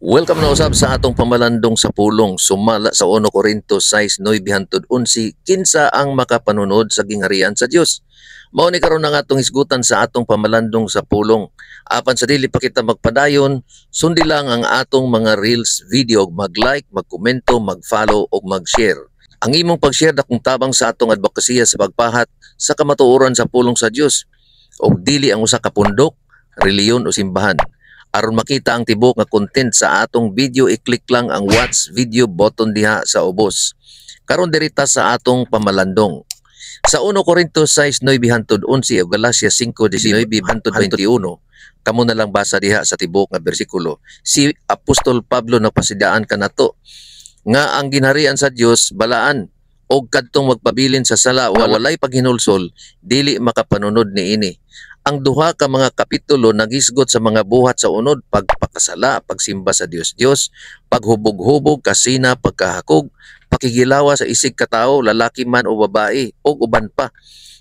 Welcome na usab sa atong pamalandong sa pulong sumala sa 1 Corintios 6:9-11 kinsa ang makapanunod sa gingharian sa Dios. Mao ni karon ang atong isgutan sa atong pamalandong sa pulong. Apan sa dili pa kita magpadayon, sundi lang ang atong mga reels video, mag-like, mag-komento, mag-follow ug mag-share. Ang imong pag-share dakong tabang sa atong advokasya sa pagpahat sa kamatuoran sa pulong sa Dios ug dili ang usa ka pundok, reliyon o simbahan. Aron makita ang tibok nga content sa atong video, i-click lang ang watch video button diha sa ubos. Karon dirita sa atong pamalandong. Sa 1 Corintios 6:9-11 o Galatias 5:19-21, kamo na lang basa diha sa tibok nga bersikulo. Si Apostol Pablo nagpasidaan kanato nga ang ginharian sa Dios balaan og kadtong magpabilin sa sala walay paghinulsol dili makapanunod niini. Ang duha ka mga kapitulo nagisgot sa mga buhat sa unod, pagpakasala, pagsimba sa Dios-Dios, paghubog-hubog, kasina, pagkahakog, pakigilawa sa isig katao, lalaki man o babae, o uban pa,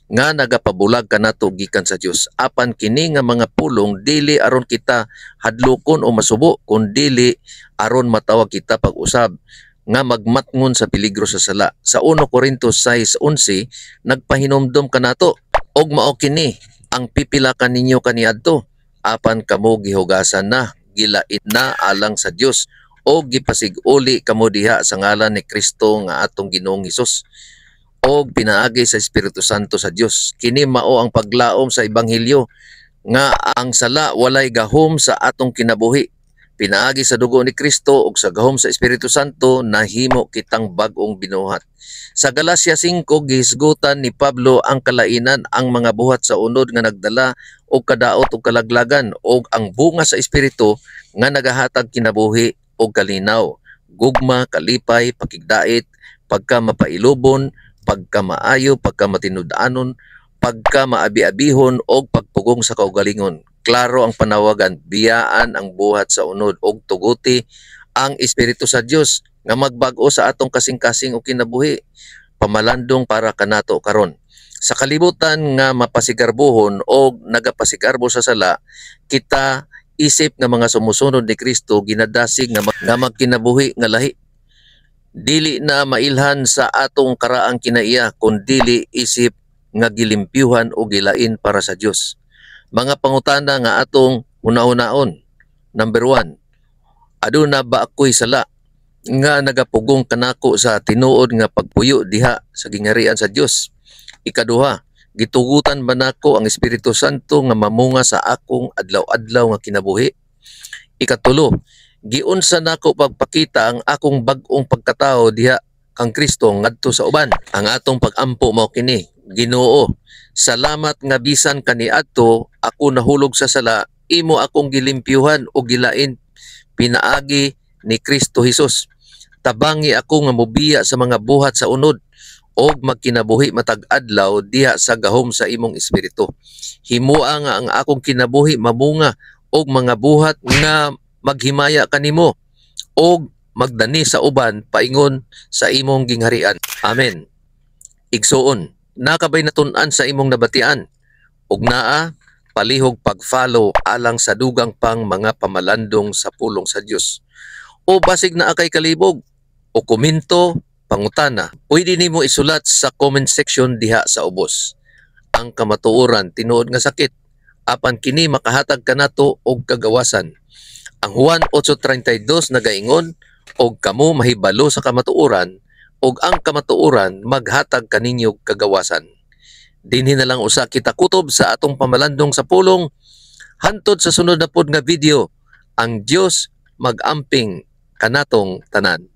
nga nagapabulag kanato gikan sa Dios. Apan kini nga mga pulong, dili aron kita hadlokon o masubo, kun dili aron matawag kita pag-usab, nga magmatngon sa peligro sa sala. Sa 1 Corintios 6:11, nagpahinomdom kanato, og mao kini, ang pipilakan ninyo kaniadto, apan kamo gihugasan na, gilait na alang sa Dios, o gipasig-uli kamo diha sa ngalan ni Kristo nga atong Ginoong Hesus, o pinaagi sa Espiritu Santo sa Dios. Kini mao ang paglaom sa Ebanghelyo, nga ang sala walay gahom sa atong kinabuhi. Pinaagi sa dugo ni Kristo ug sa gahom sa Espiritu Santo, nahimo kitang bag-ong binuhat. Sa Galatias 5, gihisgutan ni Pablo ang kalainan ang mga buhat sa unod nga nagdala og kadaot ug kalaglagan, og ang bunga sa Espiritu nga nagahatag kinabuhi og kalinaw, gugma, kalipay, pakigdait, pagkamapailubon, pagkamaayo, pagkamatinud-anon, pagkamaabi-abihon og pagpugong sa kaugalingon. Klaro ang panawagan, biyaan ang buhat sa unod og tuguti ang Espiritu sa Dios nga magbag-o sa atong kasing-kasing o kinabuhi. Pamalandong para kanato karon. Sa kalibutan nga mapasigarbohon o nagapasigarbo sa sala, kita isip nga mga sumusunod ni Kristo ginadasig nga magkinabuhi nga lahi. Dili na mailhan sa atong karaang kinaiya, kundi isip nga gilimpyuhan o gilain para sa Dios. Mga pangutana nga atong una-unaon. Number 1, aduna ba ako'y sala nga nagapugong kanako sa tinuod nga pagpuyo diha sa gingharian sa Dios? Ikaduha, gitugutan ba nako ang Espiritu Santo nga mamunga sa akong adlaw-adlaw nga kinabuhi? Ikatulo, giunsa nako pagpakita ang akong bag-ong pagkatao diha kang Kristo ngadto sa uban? Ang atong pagampo mao kini, Ginoo, salamat nga bisan kaniadto ako nahulog sa sala, imo akong gilimpyuhan o gilain pinaagi ni Kristo Hesus. Tabangi ako nga mobiya sa mga buhat sa unod og magkinabuhi matag adlaw diha sa gahom sa imong espiritu. Himua nga ang akong kinabuhi mamunga og mga buhat nga maghimaya kanimo og magdani sa uban paingon sa imong gingharian. Amen. Igsuon, nakabay natun-an sa imong nabatian ug naa palihog pag-follow alang sa dugang pang mga pamalandong sa pulong sa Dios. O basig na akay kalibog o komento, pangutana, pwede nimo isulat sa comment section diha sa ubos. Ang kamatuoran tinuod nga sakit, apan kini makahatag kanato og kagawasan. Ang Juan 8:32 nagaingon, og kamo mahibalo sa kamatuoran, og ang kamatuoran maghatag kaninyo kagawasan. Dinhi na lang usa kita kutob sa atong pamalandong sa pulong. Hantod sa sunod na pod nga video, ang Dios mag-amping kanatong tanan.